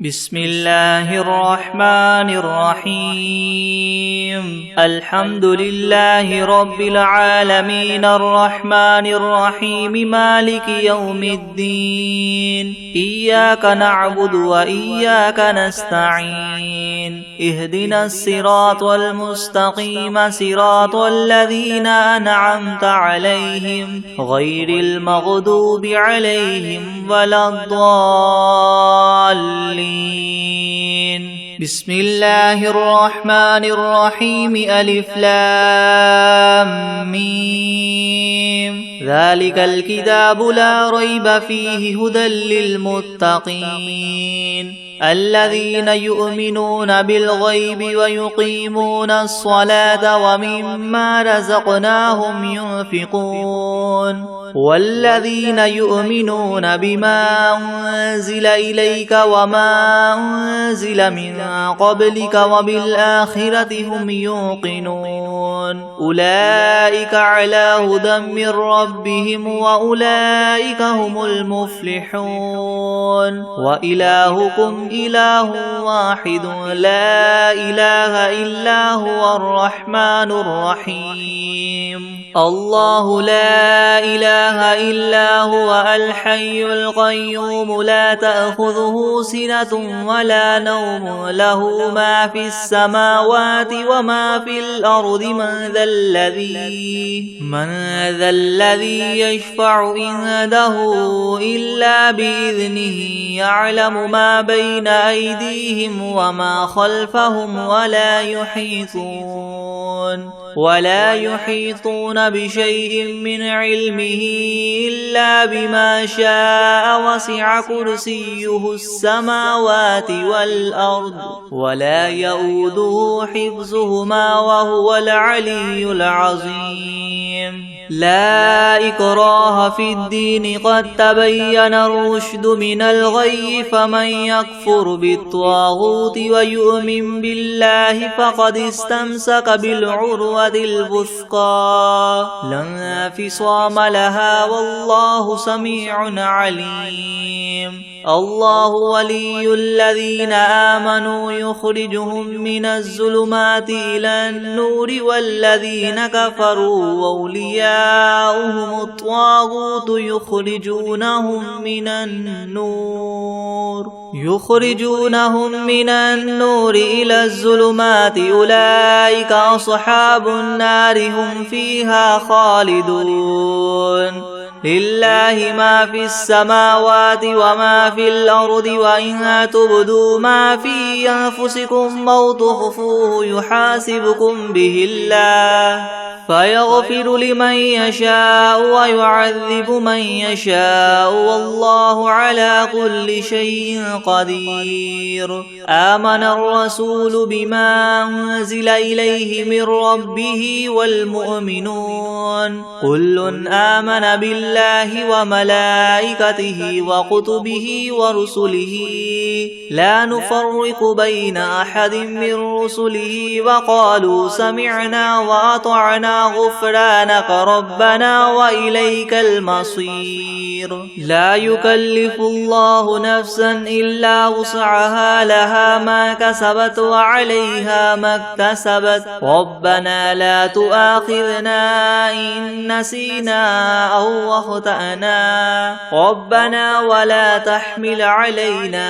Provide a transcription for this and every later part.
بسم الله الرحمن الرحيم الحمد لله رب العالمين الرحمن الرحيم مالك يوم الدين إياك نعبد وإياك نستعين اهدنا الصراط المستقيم صراط الذين أنعمت عليهم غير المغضوب عليهم ولا الضالين. بسم الله الرحمن الرحيم ألف لام ميم ذلك الكتاب لا ريب فيه هدى للمتقين الذين يؤمنون بالغيب ويقيمون الصلاة ومما رزقناهم ينفقون والذين يؤمنون بما أنزل إليك وما أنزل من قبلك وبالآخرة هم يوقنون أولئك على هدى من ربهم وأولئك هم المفلحون وإلهكم إله واحد لا إله إلا هو الرحمن الرحيم الله لا إله إلا هو الحي القيوم لا تأخذه سنة ولا نوم له ما في السماوات وما في الأرض من ذا الذي يشفع عنده إلا بإذنه يعلم ما بين أيديهم وما خلفهم ولا يحيطون بشيء من علمه إلا بما شاء وسع كرسيه السماوات والأرض ولا يؤوده حفظهما وهو العلي العظيم لا إكراه في الدين قد تبين الرشد من الغي فمن يكفر بالطاغوت ويؤمن بالله فقد استمسك بالعروة الوثقى لا انفصام لها والله سميع عليم الله ولي الذين آمنوا يخرجهم من الظلمات إلى النور والذين كفروا أولياؤهم الطاغوت يخرجونهم من النور إلى الظلمات أولئك أصحاب النار هم فيها خالدون لله ما في السماوات وما في الأرض وإن تبدوا ما في أنفسكم أو تخفوه يحاسبكم به الله فيغفر لمن يشاء ويعذب من يشاء والله على كل شيء قدير آمن الرسول بما أنزل إليه من ربه والمؤمنون كل آمن بالله وملائكته وكتبه ورسله لا نفرق بين أحد من رسله وقالوا سمعنا وأطعنا غفرانك ربنا وإليك المصير لا يكلف الله نفسا إلا وسعها لها ما كسبت وعليها ما اكتسبت ربنا لا تؤاخذنا إن نسينا أو أخطأنا ربنا ولا تحمل علينا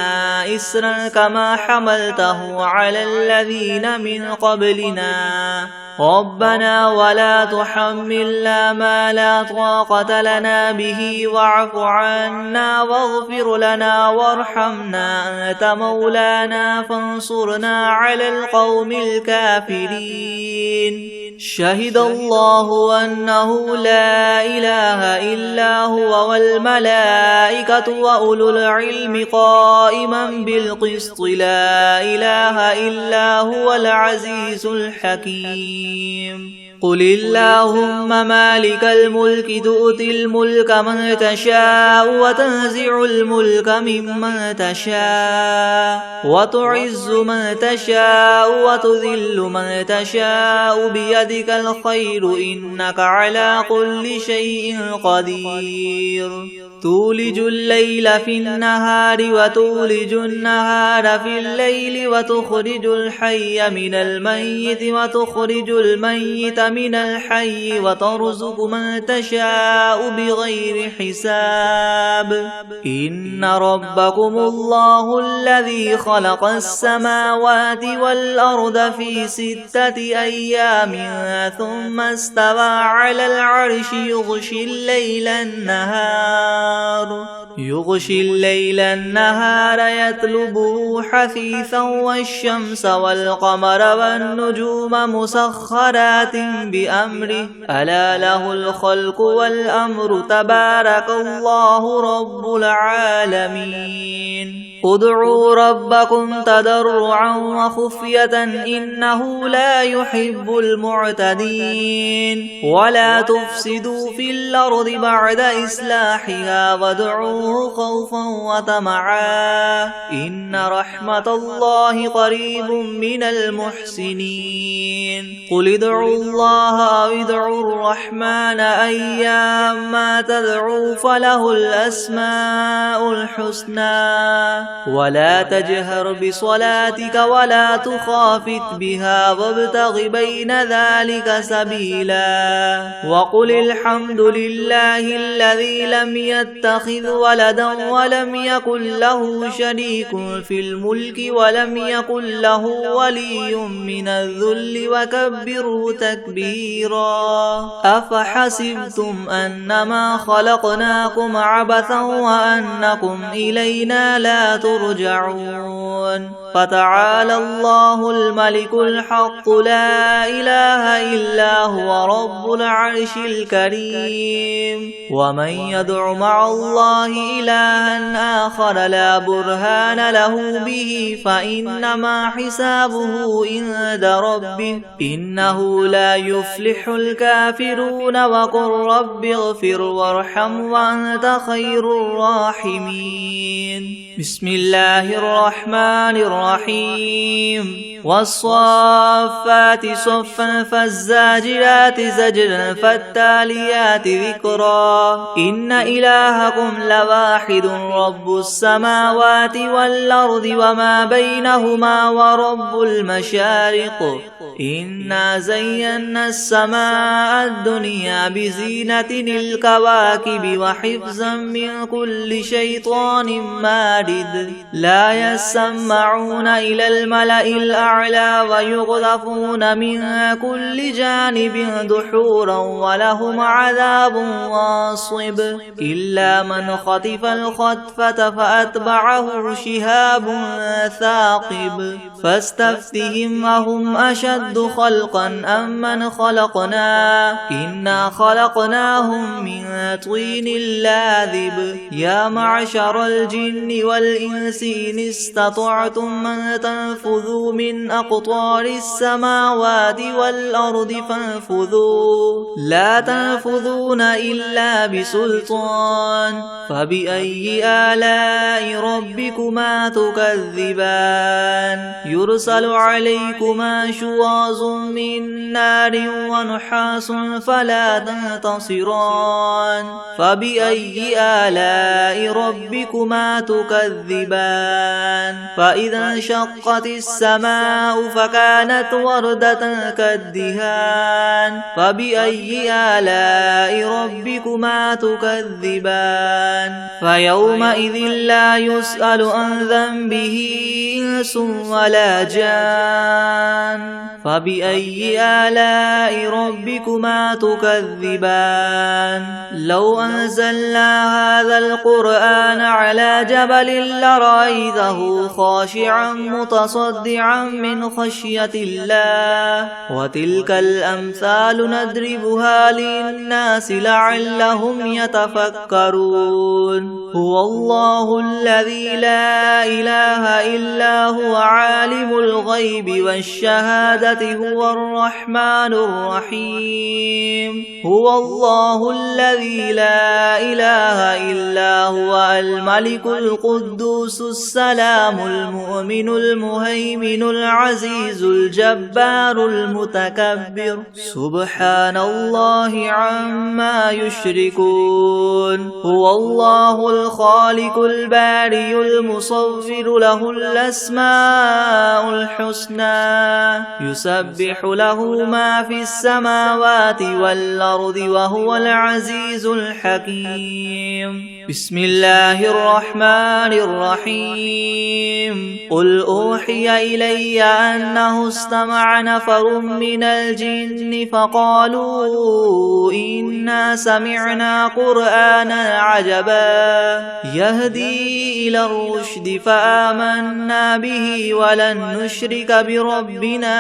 إسرا كما حملته على الذين من قبلنا ربنا ولا تحملنا ما لا طاقة لنا به واعف عنا واغفر لنا وارحمنا أنت مولانا فانصرنا على القوم الكافرين شهد الله أنه لا إله إلا هو والملائكة وأولو العلم قائما بالقسط لا إله إلا هو العزيز الحكيم قل اللهم مالك الملك تؤتي الملك من تشاء وتنزع الملك ممن تشاء وتعز من تشاء وتذل من تشاء بيدك الخير إنك على كل شيء قدير تولج الليل في النهار وتولج النهار في الليل وتخرج الحي من الميت وتخرج الميت من الحي وترزق من تشاء بغير حساب إن ربكم الله الذي خلق السماوات والأرض في 6 أيام ثم استوى على العرش يغشي الليل النهار يطلبه حثيثا والشمس والقمر والنجوم مسخرات بأمره ألا له الخلق والأمر تبارك الله رب العالمين ادعوا ربكم تضرعا وخفية إنه لا يحب المعتدين ولا تفسدوا في الأرض بعد إصلاحها وادعوه خوفا وطمعا إن رحمة الله قريب من المحسنين قل ادعوا الله أو ادعوا الرحمن أيما تدعوا فله الأسماء الحسنى ولا تجهر بصلاتك ولا تخافت بها وابتغ بين ذلك سبيلا وقل الحمد لله الذي لم يتخذ ولدا ولم يكن له شريك في الملك ولم يكن له ولي من الذل وكبره تكبيرا أفحسبتم أنما خلقناكم عبثا وأنكم إلينا لا ترجعون فتعالى الله الملك الحق لا إله إلا هو رب العرش الكريم ومن يدع مع الله إلها آخر لا برهان له به فإنما حسابه عند ربه إنه لا يفلح الكافرون وقل رب اغفر وارحم وأنت خير الراحمين بسم الله الرحمن الرحيم والصافات صفا فالزاجرات زجرا فالتاليات ذكرا إن إلهكم لواحد رب السماوات والأرض وما بينهما ورب المشارق إنا زينا السماء الدنيا بزينة الكواكب وحفظا من كل شيطان مارد لا يسمعون إلى الملأ الأعلى ويقذفون من كل جانب دحورا ولهم عذاب واصب إلا من خطف الخطفة فأتبعه شهاب ثاقب فاستفتهم أهم أشد خلقا أم من خلقنا إنا خلقناهم من طين لاذب يا معشر الجن والإنس إن استطعتم من تنفذوا من أقطار السماوات والأرض فانفذوا لا تنفذون إلا بسلطان فبأي آلاء ربكما تكذبان يرسل عليكما شواظ من نار ونحاس فلا تنتصران فبأي آلاء ربكما تكذبان فإذا انشقت السماء فكانت وردة كالدهان فبأي آلاء ربكما تكذبان فيومئذ لا يسأل عن ذنبه إنس ولا جان فبأي آلاء ربكما تكذبان لو أنزلنا هذا القرآن على جبل لرأيته خاشعا متصدعا من خشية الله وتلك الأمثال نضربها للناس لعلهم يتفكرون هو الله الذي لا إله إلا هو عالم الغيب والشهادة هو الرحمن الرحيم هو الله الذي لا إله إلا هو الملك القدوس السلام المؤمن المهيمن العزيز الجبار المتكبر سبحان الله عما يشركون هو الله الله الخالق البارئ المصور له الأسماء الحسنى يسبح له ما في السماوات والأرض وهو العزيز الحكيم. بسم الله الرحمن الرحيم. قل أوحي إلي أنه استمع نفر من الجن فقالوا إنا سمعنا قرآنا عجبا يهدي إلى الرشد فآمنا به ولن نشرك بربنا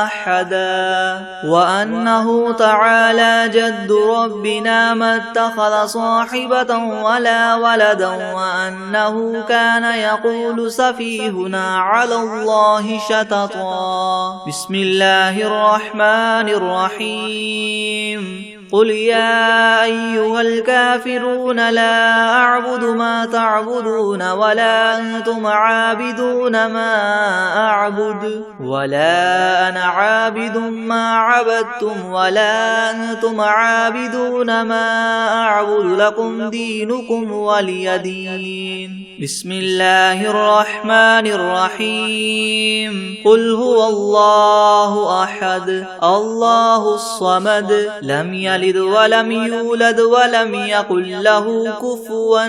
أحدا وأنه تعالى جد ربنا ما اتخذ صاحبة ولا ولدا وأنه كان يقول سفيهنا على الله شططا. بسم الله الرحمن الرحيم. قل يا أيها الكافرون لا أعبد ما تعبدون ولا أنتم عابدون ما أعبد ولا أنا عابد ما عبدتم ولا أنتم عابدون ما أعبد لكم دينكم ولي دين. بسم الله الرحمن الرحيم. قل هو الله أحد الله الصمد لم يلد ولم يولد ولم يكن له كفوا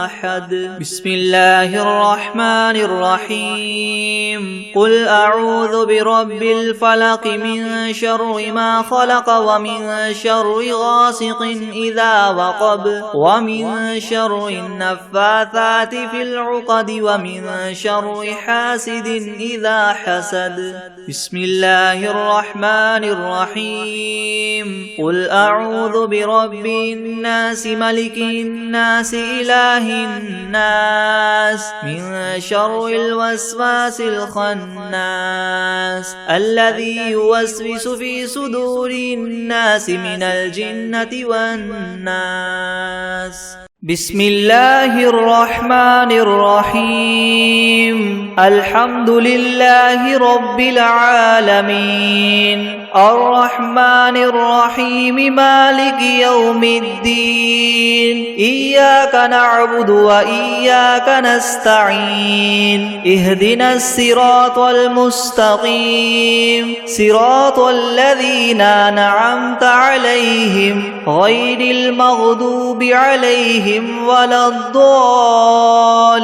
أحد. بسم الله الرحمن الرحيم. قل أعوذ برب الفلق من شر ما خلق ومن شر غاسق إذا وقب ومن شر النفاثات في العقد ومن شر حاسد إذا حسد. بسم الله الرحمن الرحيم. قل أعوذ برب الناس ملك الناس إله الناس من شر الوسواس الخناس الذي يوسوس في صدور الناس من الجنة والناس. بسم الله الرحمن الرحيم. الحمد لله رب العالمين الرحمن الرحيم مالك يوم الدين إياك نعبد وإياك نستعين اهدنا الصراط المستقيم صراط الذين أنعمت عليهم غير المغضوب عليهم ولا الضالين.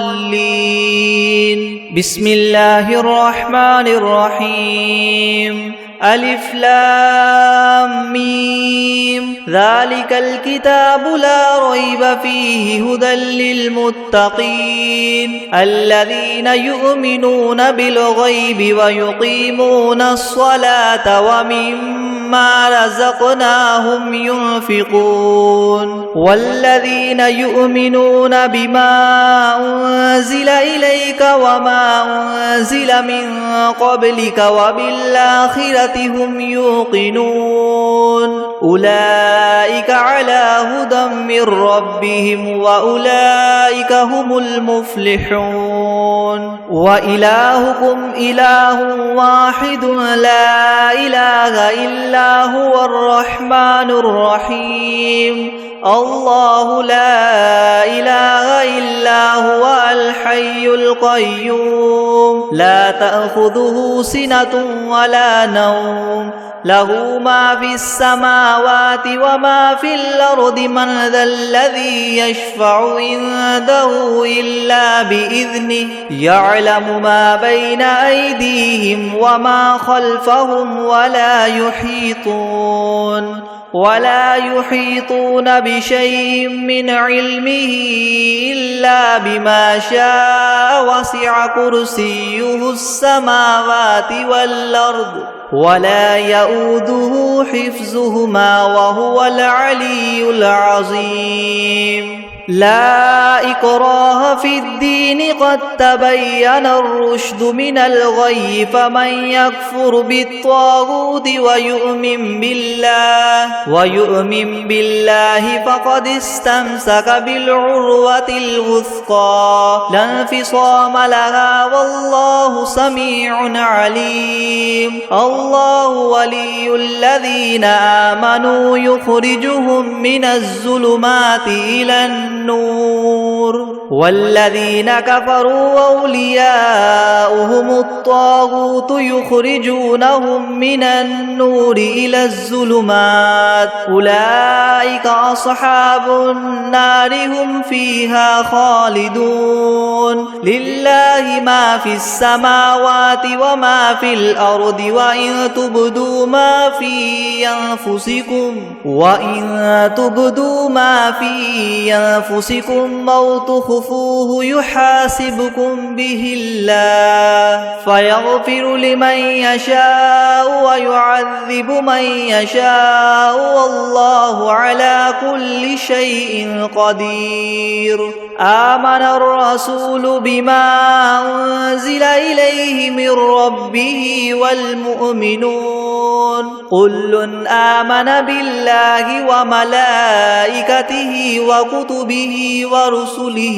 بسم الله الرحمن الرحيم. ألف لام ميم ذلك الكتاب لا ريب فيه هدى للمتقين الذين يؤمنون بالغيب ويقيمون الصلاة ومما رزقناهم ينفقون والذين يؤمنون بما أنزل إليك وما أنزل من قبلك وبالآخرة هم يوقنون أولئك على هدى من ربهم وأولئك هم المفلحون. وإلهكم إله واحد لا إله إلا هو الرحمن الرحيم الله لا إله إلا هو الحي القيوم لا تأخذه سنة ولا نوم له ما في السماوات وما في الأرض من ذا الذي يشفع عنده إلا بإذنه يعلم ما بين أيديهم وما خلفهم ولا يحيطون بشيء من علمه إلا بما شاء وسع كرسيه السماوات والأرض ولا يؤوده حفظهما وهو العلي العظيم. لا إكراه في الدين قد تبين الرشد من الغي فمن يكفر بالطاغوت ويؤمن بالله فقد استمسك بالعروة الوثقى لا انفصام لها والله سميع عليم. الله ولي الذين آمنوا يخرجهم من الظلمات إلى النور والذين كفروا أولياؤهم الطاغوت يخرجونهم من النور إلى الظلمات أولئك أصحاب النار هم فيها خالدون لله ما في السماوات وما في الأرض وإن تبدوا ما في أنفسكم أو تخفوه يحاسبكم به الله فيغفر لمن يشاء ويعذب من يشاء والله على كل شيء قدير آمن الرسول بما أنزل إليه من ربه والمؤمنون كل آمن بالله وملائكته وكتبه ورسله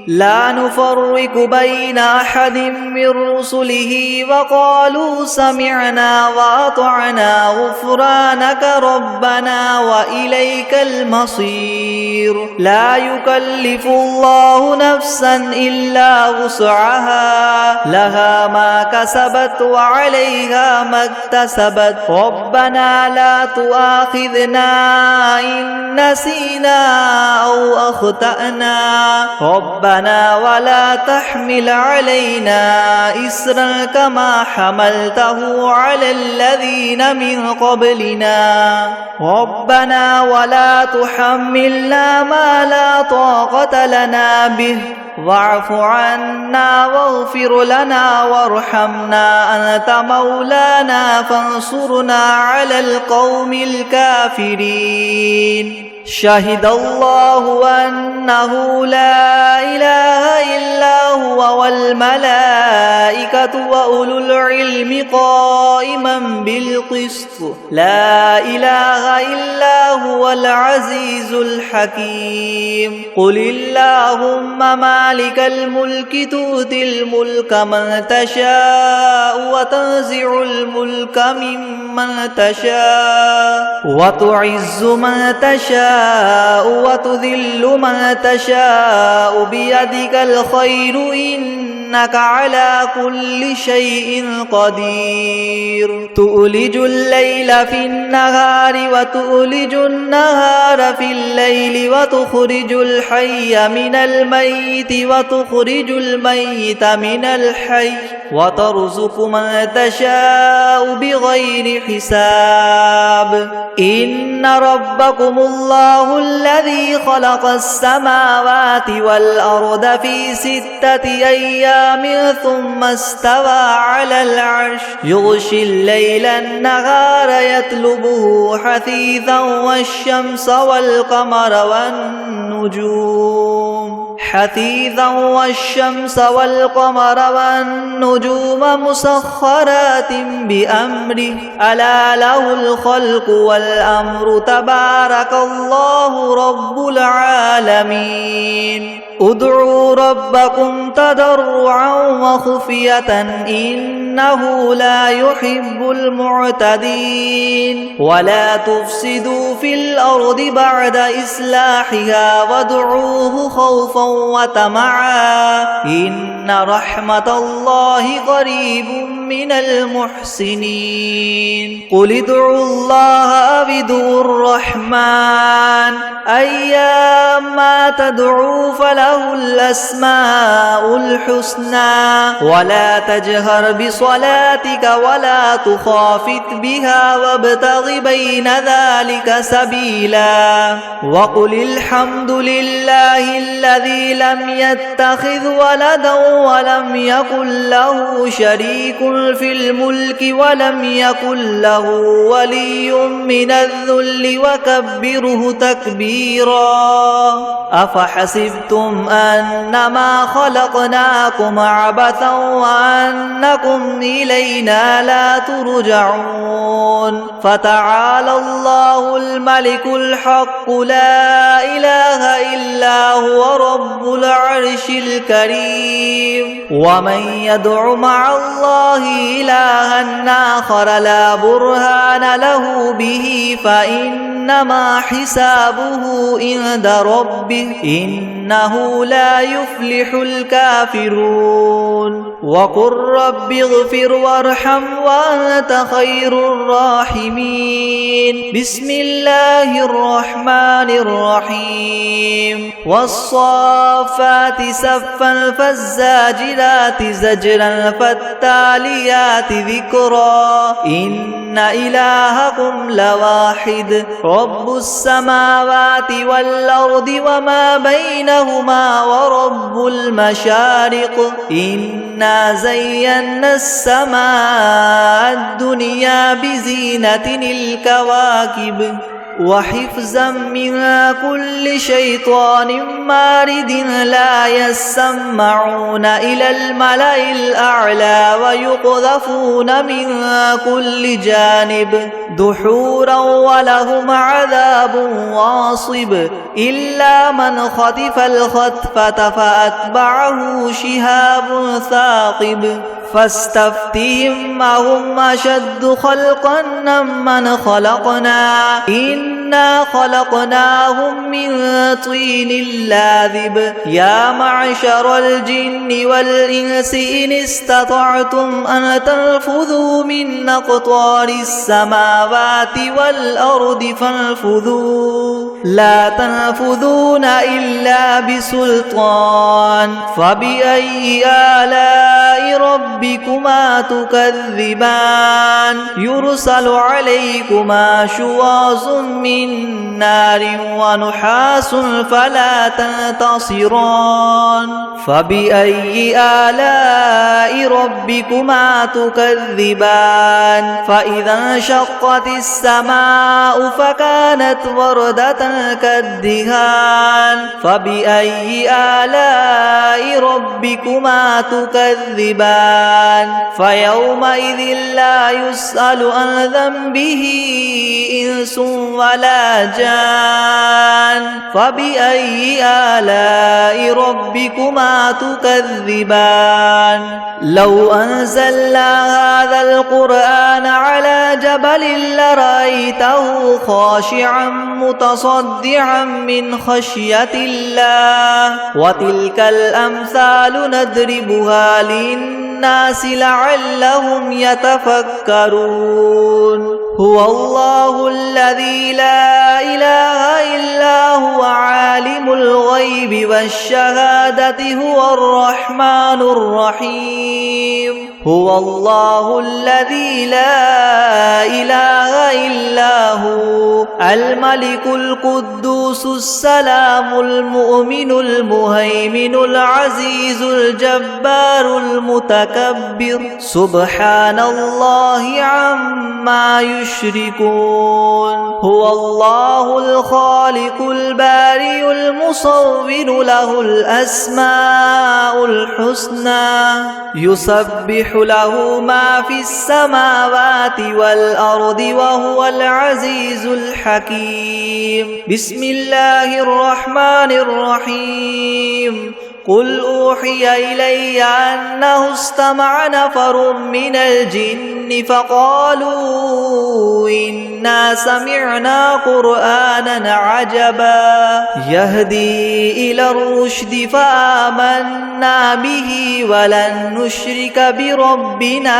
لا نفرق بين أحد من رسله وقالوا سمعنا وأطعنا غفرانك ربنا وإليك المصير لا يكلف الله نفسا إلا وسعها لها ما كسبت وعليها ما اكتسبت ربنا لا تؤاخذنا إن نسينا أو أخطأنا ربنا ولا تحمل علينا إسرا كما حملته على الذين من قبلنا ربنا ولا تحملنا ما لا طاقة لنا به واعف عنا واغفر لنا وارحمنا أنت مولانا فانصرنا على القوم الكافرين شهد الله أنه لا إله إلا هو والملائكة وأولو العلم قائما بالقسط لا إله إلا هو العزيز الحكيم قل اللهم مالك الملك تؤتي الملك من تشاء وتنزع الملك ممن تشاء وتعز من تشاء وتذل من تشاء بيدك الخير إنك على كل شيء قدير تؤلج الليل في النهار وتؤلج النهار في الليل وتخرج الحي من الميت وتخرج الميت من الحي وترزق من تشاء بغير حساب إن ربكم الله الذي خلق السماوات والأرض في 6 أيام ثم استوى على العرش يغشي الليل النهار يطلبه حثيثا والشمس والقمر والنجوم مسخرات بأمره ألا له الخلق والأمر تبارك الله رب العالمين ادعوا ربكم تضرعا وخفية إنه لا يحب المعتدين ولا تفسدوا في الأرض بعد إصلاحها وادعوه خوفا وطمعا إن رحمة الله قريب من المحسنين قل ادعوا الله أو ادعوا الرحمن أيما تدعوا فله الأسماء الحسنى ولا تجهر بصلاتك ولا تخافت بها وابتغ بين ذلك سبيلا وقل الحمد لله الذي لم يتخذ ولدا ولم يكن له شريك في الملك ولم يكن له ولي من الذل وكبره تكبيرا أفحسبتم أنما خلقناكم عبثا وأنكم إلينا لا ترجعون فتعالى الله الملك الحق لا إله إلا هو رب العرش الكريم ومن يدع مع الله إلها آخر لا برهان له به فإن فإنما حسابه عند ربه إنه لا يفلح الكافرون وقل رب اغفر وارحم وأنت خير الراحمين بسم الله الرحمن الرحيم والصافات صفا فالزاجرات زجرا فالتاليات ذكرا إن إلهكم لواحد رب السماوات والأرض وما بينهما ورب المشارق إنا زينا السماء الدنيا بزينة الكواكب وحفظا من كل شيطان مارد لا يسمعون إلى الملأ الأعلى ويقذفون من كل جانب دحورا ولهم عذاب واصب إلا من خطف الخطفة فأتبعه شهاب ثاقب فاستفتهم أهم أشد خلقا ممن خلقنا إنا خلقناهم من طين لاذب يا معشر الجن والإنس إن استطعتم أن تنفذوا من أقطار السماوات والأرض فانفذوا لا تنفذون إلا بسلطان فبأي آلاء ربكما تكذبان يرسل عليكما شواظ من نار ونحاس فلا تنتصران فبأي آلاء ربكما تكذبان فإذا انشقت السماء فكانت وردة كالدهان فبأي آلاء ربكما تكذبان فيومئذ لا يسأل عن ذنبه إنس ولا جان فبأي آلاء ربكما تكذبان لو أنزلنا هذا القرآن على جبل لرأيته خاشعا متصدعا من خشية الله وتلك الأمثال نضربها للناس لعلهم يتفكرون هو الله الذي لا إله إلا هو عالم الغيب والشهادة هو الرحمن الرحيم هو الله الذي لا إله إلا هو الملك القدوس السلام المؤمن المهيمن العزيز الجبار المتكبر سبحان الله عما يشركون هو الله الخالق البارئ المصور له الأسماء الحسنى يسبح له ما في السماوات والأرض وهو العزيز الحكيم بسم الله الرحمن الرحيم قل أوحي إلي أنه استمع نفر من الجن فقالوا إنا سمعنا قرآنا عجبا يهدي إلى الرشد فآمنا به ولن نشرك بربنا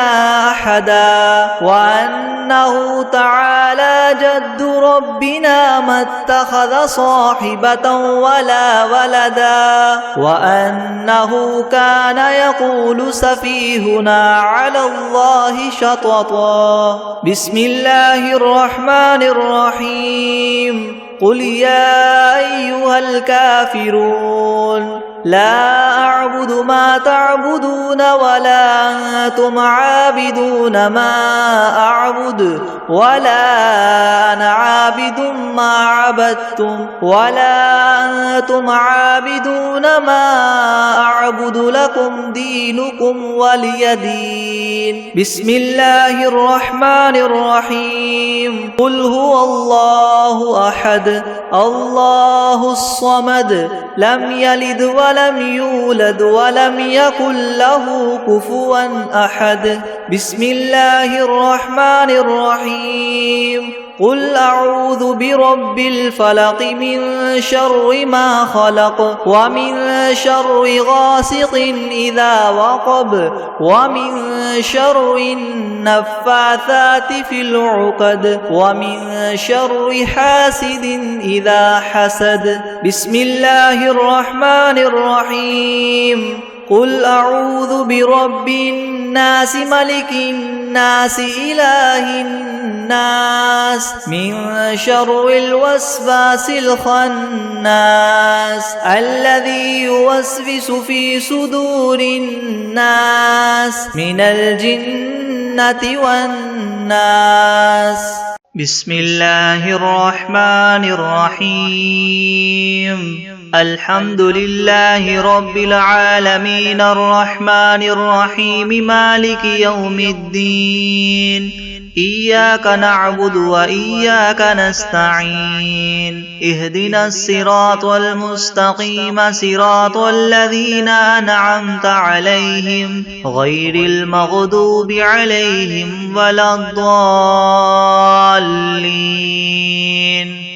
أحدا وأنه تعالى جد ربنا ما اتخذ صاحبة ولا ولدا وأنه كان يقول سفيهنا على الله شططا بسم الله الرحمن الرحيم قل يا أيها الكافرون لا أعبد ما تعبدون ولا أنتم عابدون ما أعبد ولا أنا عابد ما عبدتم ولا أنتم عابدون ما أعبد لكم دينكم ولي دين بسم الله الرحمن الرحيم قل هو الله أحد الله الصمد لم يلد ولم يولد ولم يكن له كفوا أحد بسم الله الرحمن الرحيم قل أعوذ برب الفلق من شر ما خلق ومن شر غاسق إذا وقب ومن شر النفاثات في العقد ومن شر حاسد إذا حسد. بسم الله الرحمن الرحيم. قل أعوذ برب الناس ملك الناس إله الناس من شر الوسواس الخناس الذي يوسوس في صدور الناس من الجنة والناس. بسم الله الرحمن الرحيم. الحمد لله رب العالمين الرحمن الرحيم مالك يوم الدين. إياك نعبد وإياك نستعين. اهدنا الصراط المستقيم صراط الذين أنعمت عليهم غير المغضوب عليهم ولا الضالين.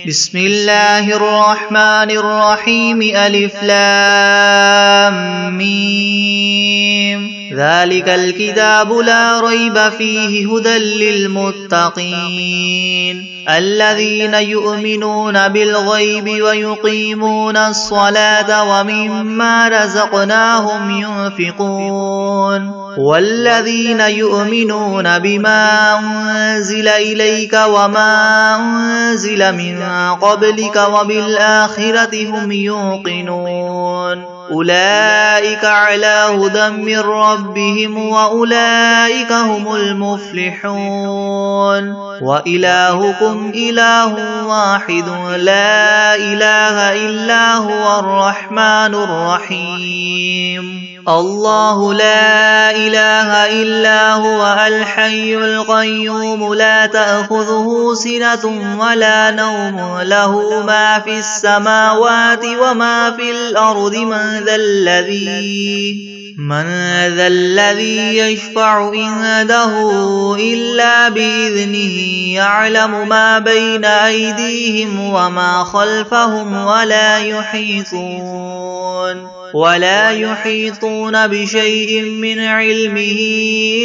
بسم الله الرحمن الرحيم. ألف لام ميم. ذلك الكتاب لا ريب فيه هدى للمتقين الذين يؤمنون بالغيب ويقيمون الصلاة ومما رزقناهم ينفقون والذين يؤمنون بما أنزل إليك وما أنزل من قبلك وبالآخرة هم يوقنون أولئك على هدى من ربهم وأولئك هم المفلحون. وإلهكم إله واحد لا إله إلا هو الرحمن الرحيم. الله لا إله إلا هو الحي القيوم لا تأخذه سنة ولا نوم له ما في السماوات وما في الأرض. من ذا الذي يشفع عنده إلا بإذنه يعلم ما بين أيديهم وما خلفهم ولا يحيطون بشيء من علمه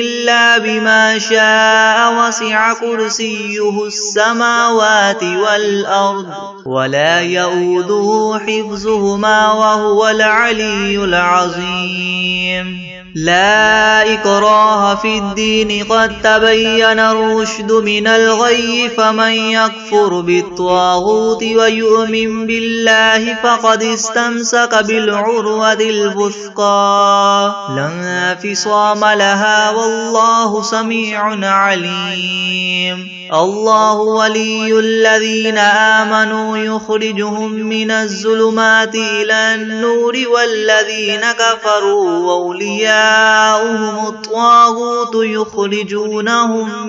إلا بما شاء وسع كرسيه السماوات والأرض ولا يؤوده حفظهما وهو العلي العظيم. لا إكراه في الدين قد تبين الرشد من الغي فمن يكفر بالطاغوت ويؤمن بالله فقد استمسك بالعروة الوثقى لا انفصام لها والله سميع عليم. الله ولي الذين آمنوا يخرجهم من الظلمات إلى النور والذين كفروا أولياؤهم الطاغوت يخرجونهم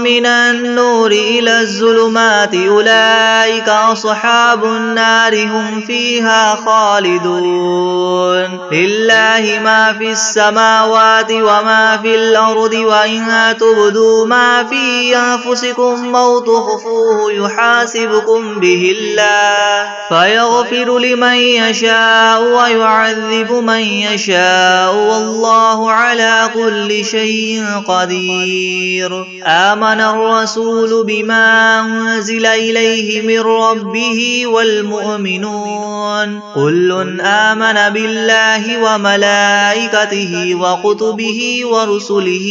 من النور إلى الظلمات أولئك أصحاب النار هم فيها خالدون. لله ما في السماوات وما في الأرض وإن تبدوا ما في أنفسكم أو تخفوه يحاسبكم به الله فيغفر لمن يشاء ويعذب من يشاء والله على كل شيء قدير. آمن الرسول بما أنزل إليه من ربه والمؤمنون كل آمن بالله وملائكته وكتبه ورسله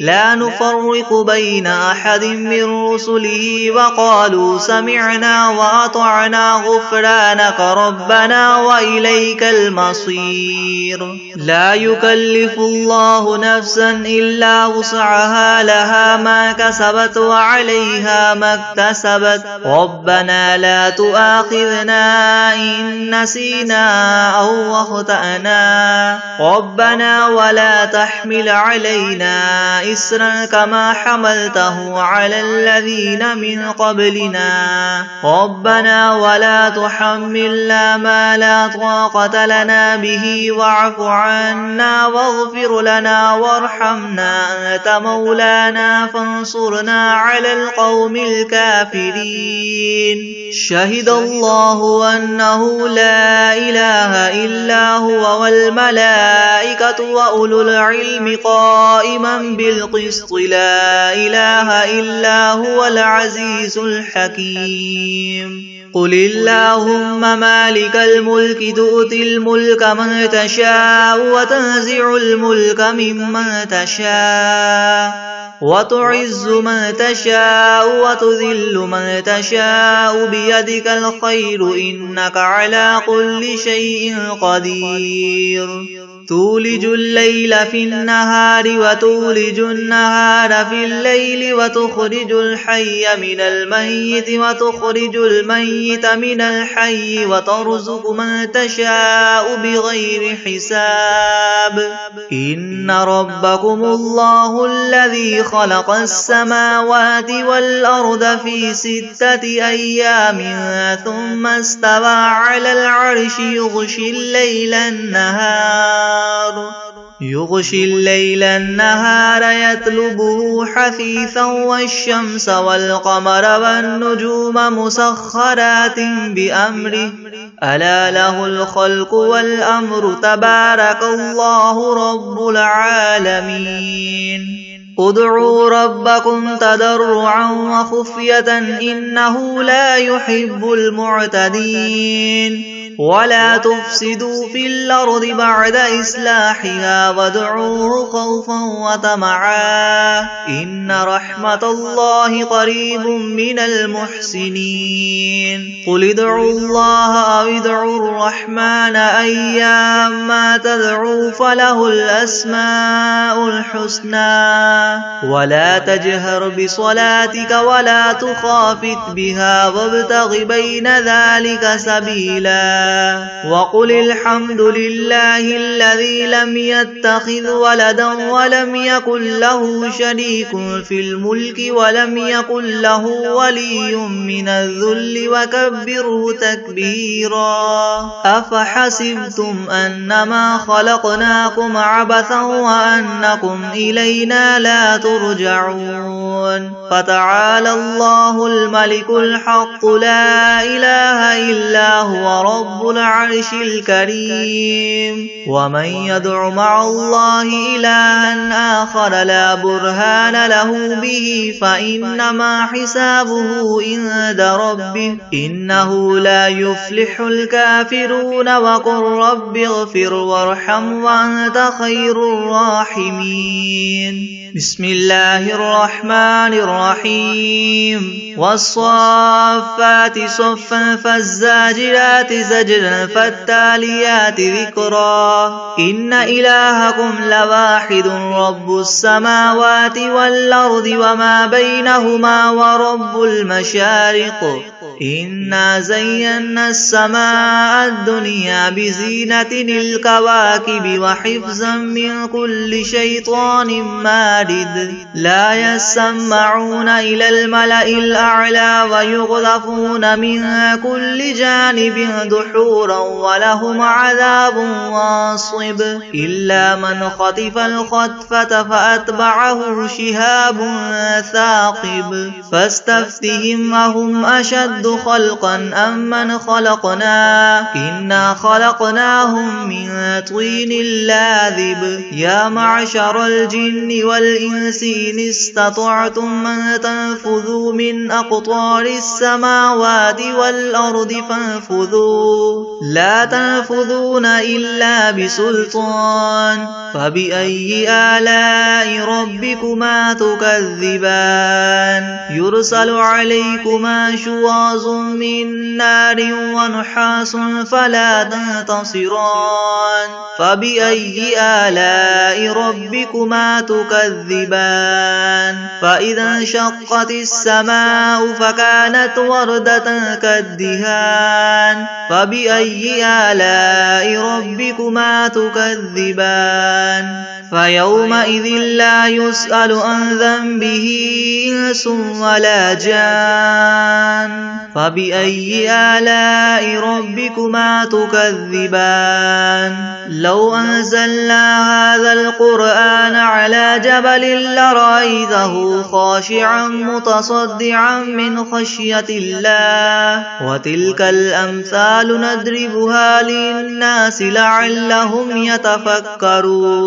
لا نفرق بين أحد من رسله وقالوا سمعنا وأطعنا غفرانك ربنا وإليك المصير. لا يكلف الله نفسا إلا وسعها لها ما كسبت وعليها ما اكتسبت ربنا لا تؤاخذنا إن نسينا أو أخطأنا ربنا ولا تحمل علينا إسرا كما حملته على الذين من قبلنا ربنا ولا تحملنا ما لا طاقة لنا به واعف عنا واغفر لنا وارحمنا أنت مولانا فانصرنا على القوم الكافرين. شهد الله أنه لا إله إلا هو والملائكة وأولو العلم قائما بالقسط لا إله إلا هو العزيز الحكيم. قل اللهم مالك الملك تؤتي الملك من تشاء وتنزع الملك ممن تشاء وتعز من تشاء وتذل من تشاء بيدك الخير إنك على كل شيء قدير. تولج الليل في النهار وتولج النهار في الليل وتخرج الحي من الميت وتخرج الميت من الحي وترزق من تشاء بغير حساب. إن ربكم الله الذي خلق السماوات والأرض في 6 أيام ثم استوى على العرش يغشي الليل النهار يطلبه حثيثا والشمس والقمر والنجوم مسخرات بأمره ألا له الخلق والأمر تبارك الله رب العالمين. ادعوا ربكم تضرعا وخفية إنه لا يحب المعتدين. ولا تفسدوا في الأرض بعد إصلاحها وادعوه خوفا وطمعا إن رحمة الله قريب من المحسنين. قل ادعوا الله أو ادعوا الرحمن أيما تدعوا فله الأسماء الحسنى ولا تجهر بصلاتك ولا تخافت بها وابتغ بين ذلك سبيلا. وقل الحمد لله الذي لم يتخذ ولدا ولم يكن له شريك في الملك ولم يكن له ولي من الذل وكبره تكبيرا. أفحسبتم أنما خلقناكم عبثا وأنكم إلينا لا ترجعون. فتعالى الله الملك الحق لا إله إلا هو رب العرش الكريم. ومن يدع مع الله إلها آخر لا برهان له به فإنما حسابه عند ربه إنه لا يفلح الكافرون. وقل رب اغفر وارحم وأنت خير الراحمين. بسم الله الرحمن الرحيم. والصافات صفا فالزاجرات زجرا فالتاليات ذكرا. إن إلهكم لواحد رب السماوات والأرض وما بينهما ورب المشارق. إنا زينا السماء الدنيا بزينة الكواكب وحفظا من كل شيطان مارد. لا يسمعون إلى الملأ الأعلى ويقذفون من كل جانب دحورا ولهم عذاب واصب. إلا من خطف الخطفة فأتبعه شهاب ثاقب. فاستفتهم أهم أشد خلقا أم من خلقنا إنا خلقناهم من طين لاذب. يا معشر الجن والإنس إن استطعتم أن تنفذوا من أقطار السماوات والأرض فانفذوا لا تنفذون إلا بسلطان. فبأي آلاء ربكما تكذبان. يرسل عليكما شواظ من نار ونحاس فلا تنتصران. فبأي آلاء ربكما تكذبان. فإذا انشقت السماء فكانت وردة كالدهان. فبأي آلاء ربكما تكذبان. فيومئذ لا يسأل عن ذنبه إنس ولا جان. فبأي آلاء ربكما تكذبان لو أنزلنا هذا القرآن على جبل لرأيته خاشعا متصدعا من خشية الله وتلك الأمثال نضربها للناس لعلهم يتفكرون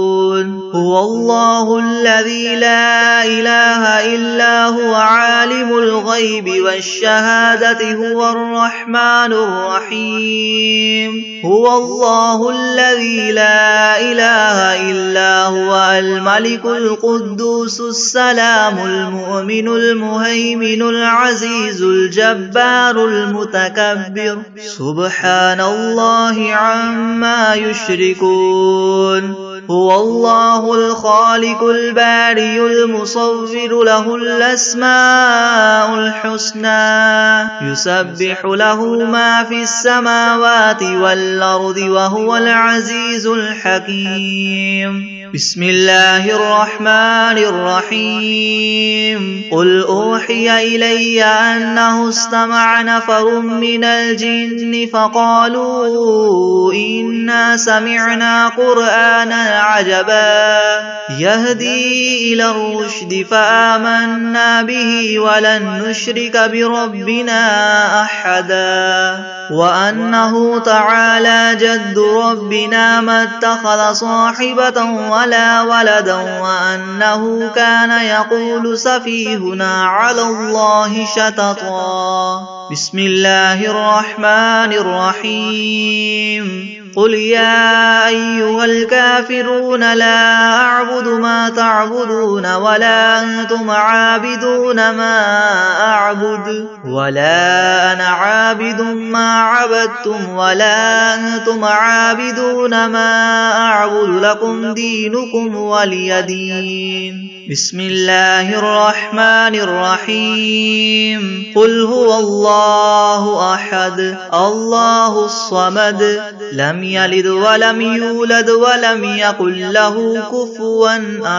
هو الله الذي لا إله إلا هو عالم الغيب والشهادة هو الرحمن الرحيم هو الله الذي لا إله إلا هو الملك القدوس السلام المؤمن المهيمن العزيز الجبار المتكبر سبحان الله عما يشركون هو الله الخالق البارئ المصور له الأسماء الحسنى يسبح له ما في السماوات والأرض وهو العزيز الحكيم بسم الله الرحمن الرحيم قل أوحي إلي أنه استمع نفر من الجن فقالوا إنا سمعنا قرآنا عجبا يهدي إلى الرشد فآمنا به ولن نشرك بربنا أحدا وأنه تعالى جد ربنا ما اتخذ صاحبة ولا ولدا وأنه كان يقول سفيهنا على الله شططا بسم الله الرحمن الرحيم قل يا أيها الكافرون لا أعبد ما تعبدون ولا أنتم عابدون ما أعبد ولا أنا عابد ما عبدتم ولا أنتم عابدون ما أعبد لكم دينكم ولي دين بسم الله الرحمن الرحيم قل هو الله أحد الله الصمد لم يلد ولم يولد ولم يكن له كفوا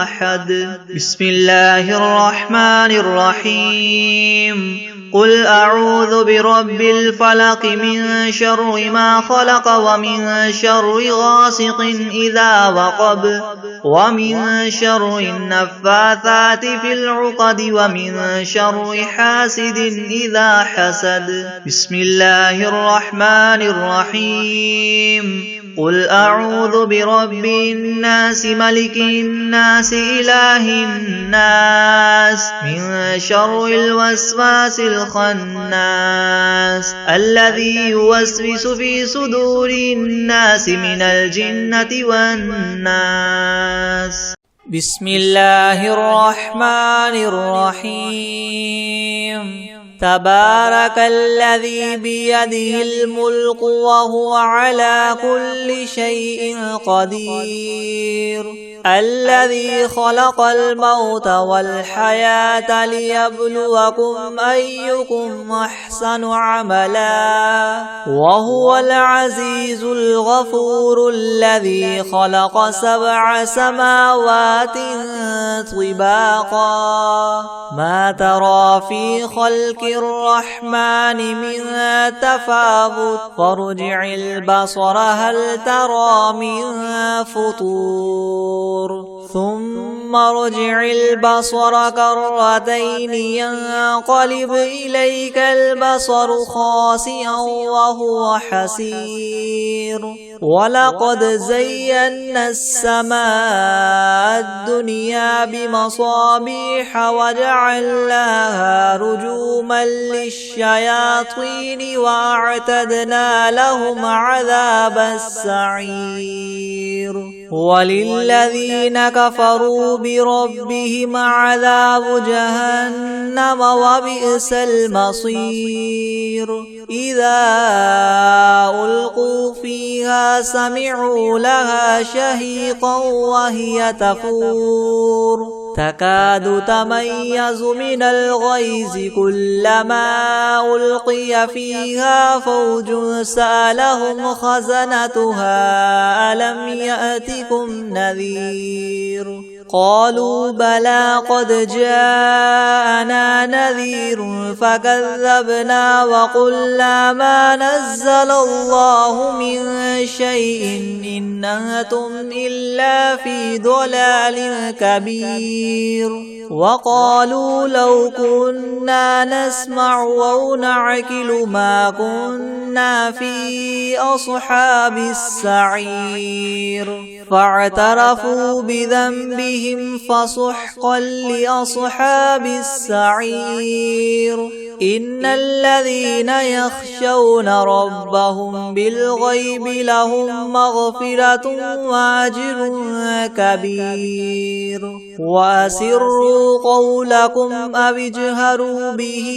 أحد بسم الله الرحمن الرحيم قل أعوذ برب الفلق من شر ما خلق ومن شر غاسق إذا وقب ومن شر النفاثات في العقد ومن شر حاسد إذا حسد بسم الله الرحمن الرحيم قل أعوذ برب الناس ملك الناس إله الناس من شر الوسواس الخناس الذي يوسوس في صدور الناس من الجنة والناس بسم الله الرحمن الرحيم تبارك الذي بيده الملك وهو على كل شيء قدير الذي خلق الموت والحياة ليبلوكم أيكم أحسن عملا وهو العزيز الغفور الذي خلق 7 سماوات طباقا ما ترى في خلق الرحمن من تفاوت فارجع البصر هل ترى من فطور ثم ارجع البصر كرتين ينقلب إليك البصر خاسئا وهو حسير ولقد زينا السماء الدنيا بمصابيح وجعلناها رجوما للشياطين وأعتدنا لهم عذاب السعير وللذين كفروا بربهم عذاب جهنم وبئس المصير إذا ألقوا فيها سمعوا لها شهيقا وهي تفور تكاد تميز من الغيظ كلما ألقي فيها فوج سألهم خزنتها ألم يأتكم نذير قالوا بلى قد جاءنا نذير فكذبنا وقلنا ما نزل الله من شيء إن أنتم إلا في ضلال كبير وقالوا لو كنا نسمع أو نعقل ما كنا في أصحاب السعير فاعترفوا بذنبهم فسحقا لأصحاب السعير إن الذين يخشون ربهم بالغيب لهم مغفرة وأجر كبير وأسروا قولكم أو اجهروا به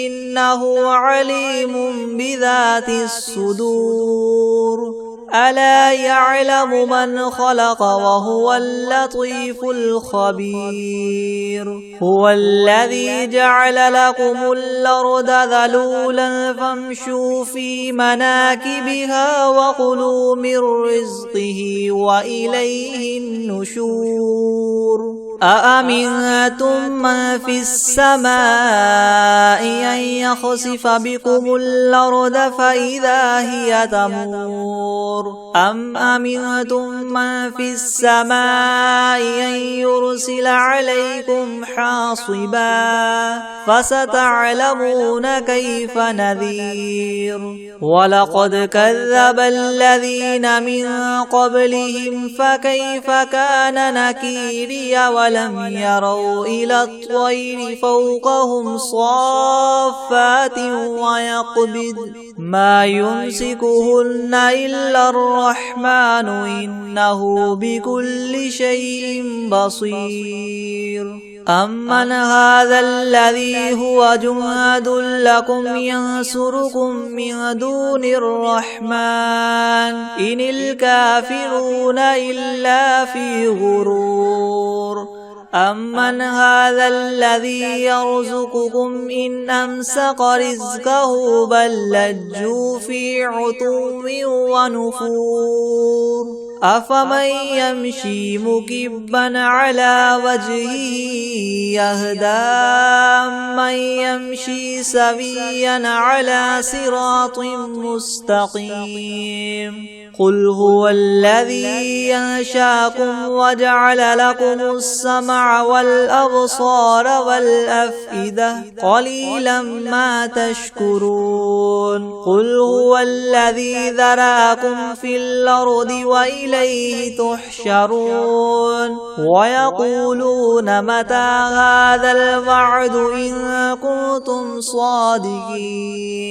إنه عليم بذات الصدور ألا يعلم من خلق وهو اللطيف الخبير هو الذي جعل لكم الأرض ذلولا فامشوا في مناكبها وكلوا من رزقه وإليه النشور أأمنتم من في السماء أن يخسف بكم الأرض فإذا هي تمور أم أمنتم من في السماء أن يرسل عليكم حاصبا فستعلمون كيف نذير ولقد كذب الذين من قبلهم فكيف كان نكيري ولم يروا إلى الطير فوقهم صافات ويقبض ما يمسكهن إلا الرحمن إنه بكل شيء بصير أمن هذا الذي هو جند لكم ينصركم من دون الرحمن إن الكافرون إلا في غرور أمن هذا الذي يرزقكم إن أمسك رزقه بل لجوا في عتو ونفور أفمن يمشي مكبا على وجهه يهدى من يمشي سويا على صراط مستقيم قل هو الذي ينشاكم وجعل لكم السمع والأبصار والأفئدة قليلا ما تشكرون قل هو الذي ذراكم في الأرض وإليه تحشرون ويقولون متى هذا الوعد إن كنتم صادقين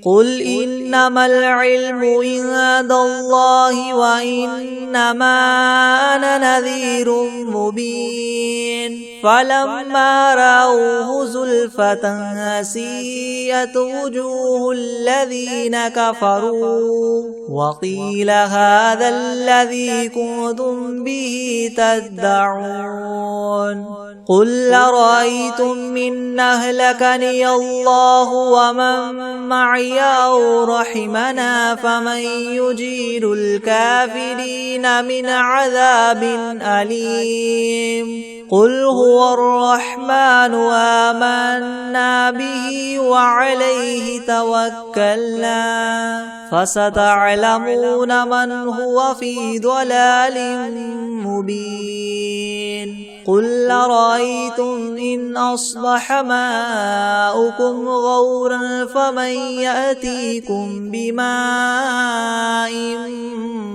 قل إنما العلم عند الله وإنما أنا نذير مبين فلما رأوه زلفة سيئت وجوه الذين كفروا وقيل هذا الذي كنتم به تدعون قل أرأيتم إن أهلكني الله ومن معي أو رحمنا فمن يجير الكافرين من عذاب أليم قل هو الرحمن آمنا به وعليه توكلنا فستعلمون من هو في ضلال مبين قل أرأيتم إن أصبح ماؤكم غورا فمن يأتيكم بماء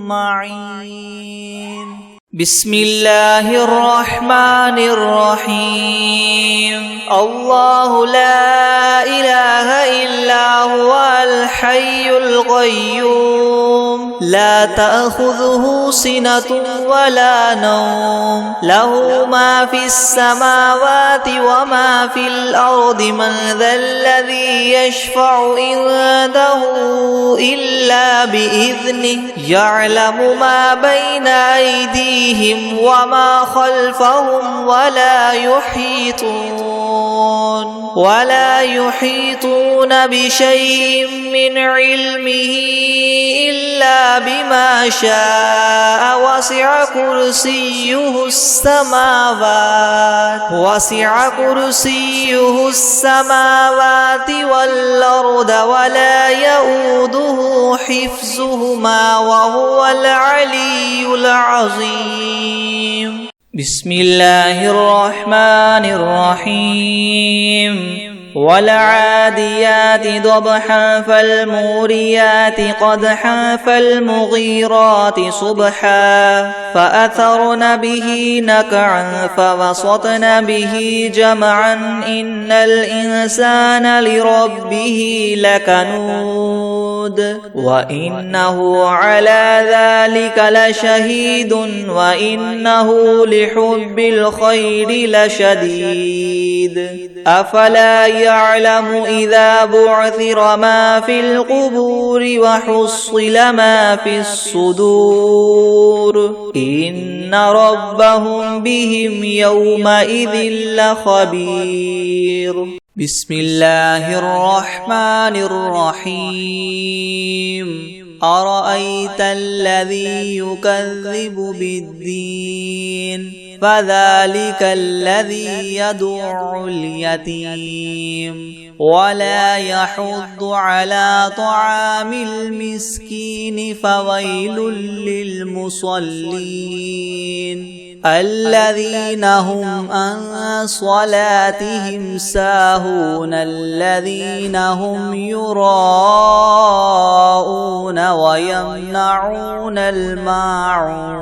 معين بسم الله الرحمن الرحيم الله لا إله إلا هو الحي القيوم لا تأخذه سنة ولا نوم له ما في السماوات وما في الأرض من ذا الذي يشفع عنده إلا بإذنه يعلم ما بين أيديهم وما خلفهم ولا يحيطون ولا يحيطون بشيء من علمه إلا بما شاء وسع كرسيه السماوات والأرض ولا يؤوده حفظهما وهو العلي العظيم. بسم الله الرحمن الرحيم. والعاديات ضبحا فالموريات قدحا فالمغيرات صبحا فأثرن به نقعا فوسطن به جمعا إن الإنسان لربه لكنود وإنه على ذلك لشهيد وإنه لحب الخير لشديد. أفلا يعلم إذا بعثر ما في القبور وحصل ما في الصدور إن ربهم بهم يومئذ لخبير. بسم الله الرحمن الرحيم. أرأيت الذي يكذب بالدين فذلك الذي يدع اليتيم ولا يحض على طعام المسكين فويل للمصلين الذين هم عن صلاتهم ساهون الذين هم يراءون ويمنعون الماعون.